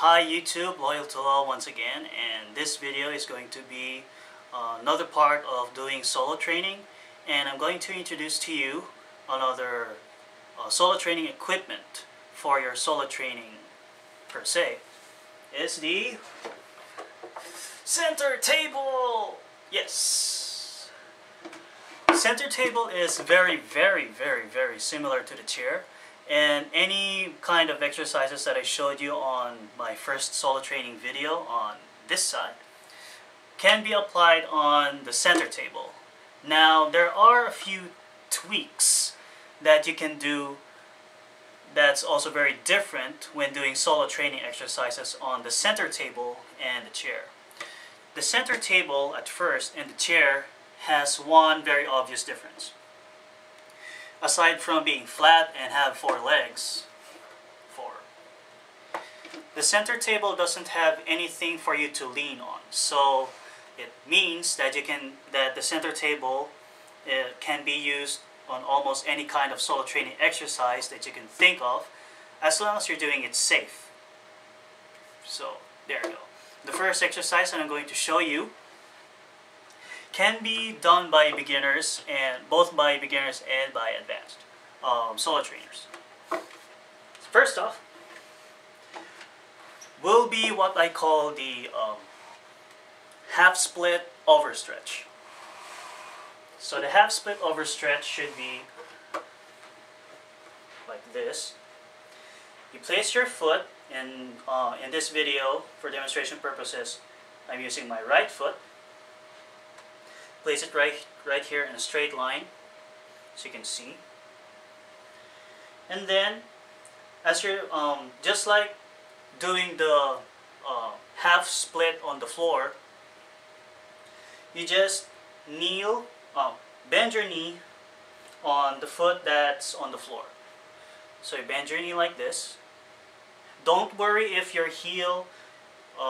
Hi YouTube, Loyal to Law once again, and this video is going to be another part of doing solo training, and I'm going to introduce to you another solo training equipment for your solo training per se. Is the center table! Yes! Center table is very similar to the chair. And any kind of exercises that I showed you on my first solo training video on this side can be applied on the center table. Now there are a few tweaks that you can do that's also very different when doing solo training exercises on the center table and the chair. The center table at first and the chair has one very obvious difference. Aside from being flat and have four legs, the center table doesn't have anything for you to lean on. So it means that the center table can be used on almost any kind of solo training exercise that you can think of, as long as you're doing it safe. So there you go. The first exercise that I'm going to show you can be done by beginners, and both by beginners and by advanced solo trainers. First off will be what I call the half split overstretch. So the half split overstretch should be like this. You place your foot, and in this video, for demonstration purposes, I'm using my right foot. Place it right here in a straight line, so you can see. And then, as you're just like doing the half split on the floor, you just kneel, bend your knee on the foot that's on the floor. So you bend your knee like this. Don't worry if your heel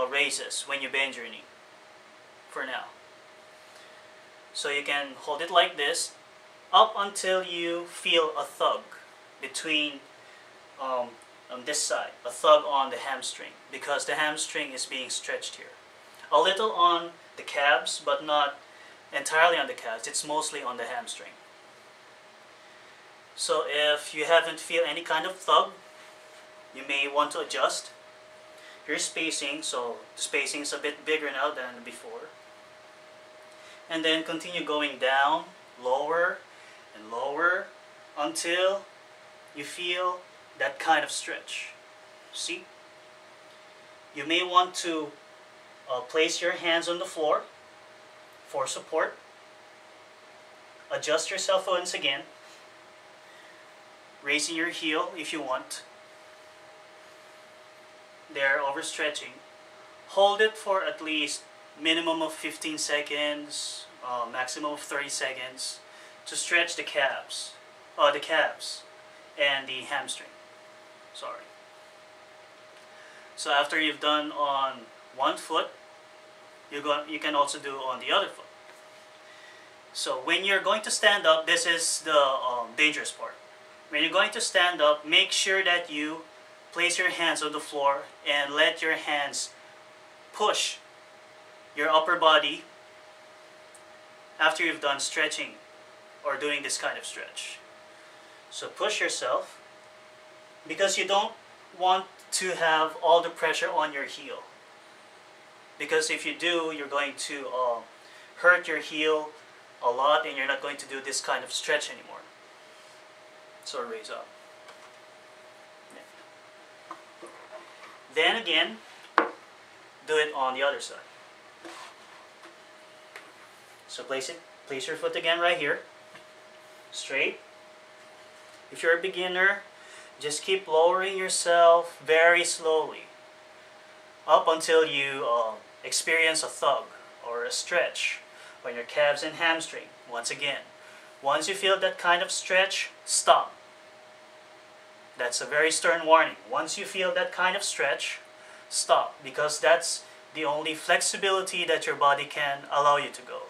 raises when you bend your knee, for now. So you can hold it like this up until you feel a thug between on this side, a thug on the hamstring, because the hamstring is being stretched here. A little on the calves, but not entirely on the calves. It's mostly on the hamstring. So if you haven't feel any kind of thug, you may want to adjust your spacing. So the spacing is a bit bigger now than before. And then continue going down, lower and lower, until you feel that kind of stretch. See? You may want to place your hands on the floor for support. Adjust yourself once again, raising your heel if you want. There, overstretching. Hold it for at least minimum of 15 seconds, maximum of 30 seconds to stretch the calves and the hamstring. Sorry. So after you've done on one foot, you can also do on the other foot. So when you're going to stand up, this is the dangerous part. When you're going to stand up, make sure that you place your hands on the floor and let your hands push your upper body after you've done stretching or doing this kind of stretch. So push yourself, because you don't want to have all the pressure on your heel, because if you do, you're going to hurt your heel a lot, and you're not going to do this kind of stretch anymore. So raise up. Then again, do it on the other side. So place your foot again right here, straight. If you're a beginner, just keep lowering yourself very slowly up until you experience a thug or a stretch on your calves and hamstring. Once again, once you feel that kind of stretch, stop. That's a very stern warning. Once you feel that kind of stretch, stop, because that's the only flexibility that your body can allow you to go.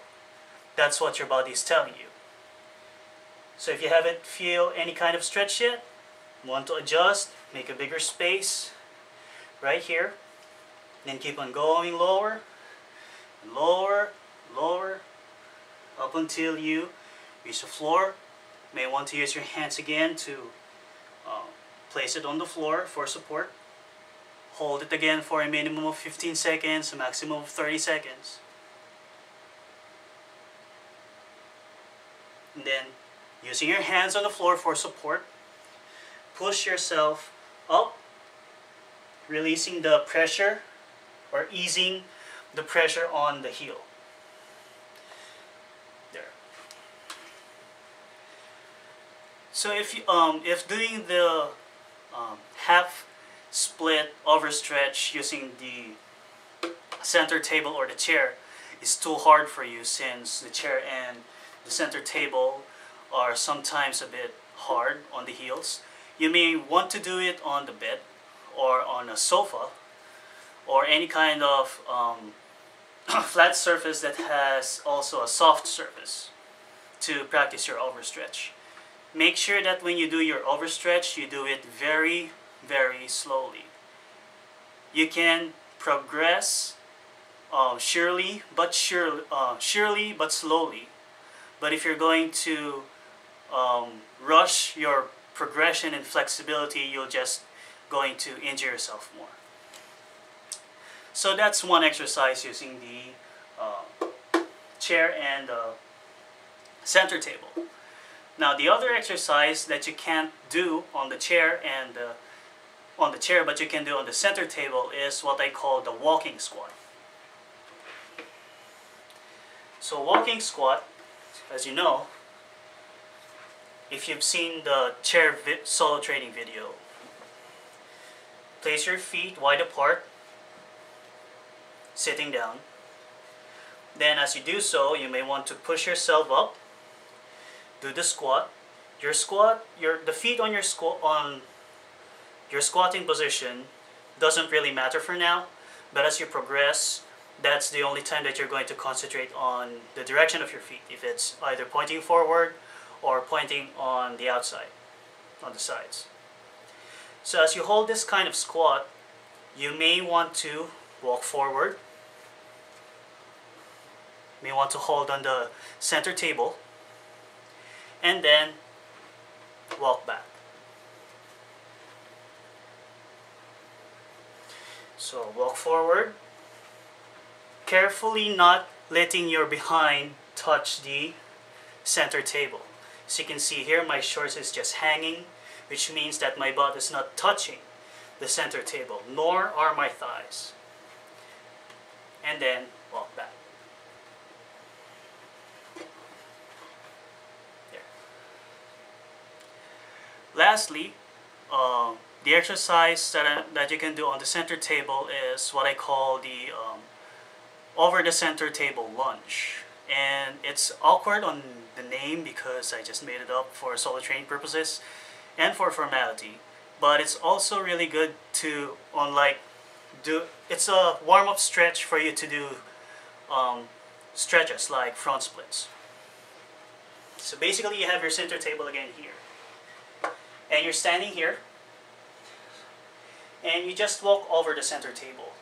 That's what your body is telling you. So if you haven't feel any kind of stretch yet, want to adjust, make a bigger space right here, Then keep on going lower, lower, lower, up until you reach the floor. You may want to use your hands again to place it on the floor for support. Hold it again for a minimum of 15 seconds, a maximum of 30 seconds. And then, using your hands on the floor for support, push yourself up, releasing the pressure or easing the pressure on the heel. There. So if doing the half split overstretch using the center table or the chair is too hard for you, since the chair and the center table are sometimes a bit hard on the heels, you may want to do it on the bed or on a sofa or any kind of flat surface that has also a soft surface to practice your overstretch. Make sure that when you do your overstretch, you do it very, very slowly. You can progress surely but slowly. But if you're going to rush your progression and flexibility, you're just going to injure yourself more. So that's one exercise using the chair and center table. Now the other exercise that you can't do on the chair and but you can do on the center table is what I call the walking squat. So walking squat, as you know, if you've seen the chair solo training video, place your feet wide apart, sitting down. Then as you do so, you may want to push yourself up, do the squat. The feet on your squatting position doesn't really matter for now, but as you progress, that's the only time that you're going to concentrate on the direction of your feet, if it's either pointing forward or pointing on the outside, on the sides. So as you hold this kind of squat, you may want to walk forward, you may want to hold on the center table, and then walk back. So walk forward, carefully not letting your behind touch the center table. As you can see here, my shorts is just hanging, which means that my butt is not touching the center table, nor are my thighs. And then walk back. There. Lastly, the exercise that you can do on the center table is what I call the over the center table lunge. And it's awkward on the name because I just made it up for solo training purposes and for formality, but it's also really good to it's a warm-up stretch for you to do stretches like front splits. So basically you have your center table again here, and you're standing here, and you just walk over the center table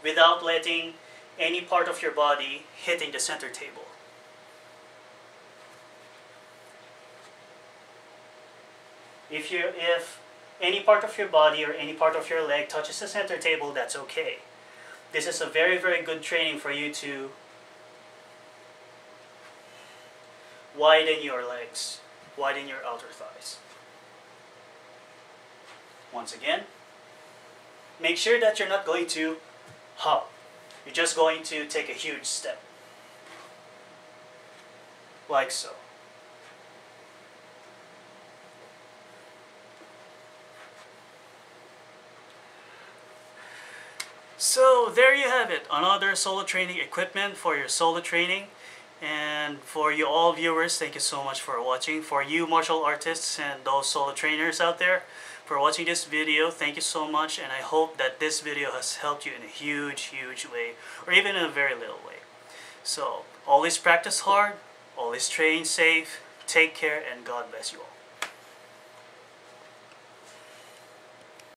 without letting any part of your body hitting the center table. If any part of your body or any part of your leg touches the center table, that's okay. This is a very, very good training for you to widen your legs, widen your outer thighs. Once again, make sure that you're not going to hop. You're just going to take a huge step. Like so. So there you have it, another solo training equipment for your solo training. And for you all viewers, thank you so much for watching. For you martial artists and those solo trainers out there, for watching this video, thank you so much, and I hope that this video has helped you in a huge, huge way, or even in a very little way. So always practice hard, always train safe, take care, and God bless you all.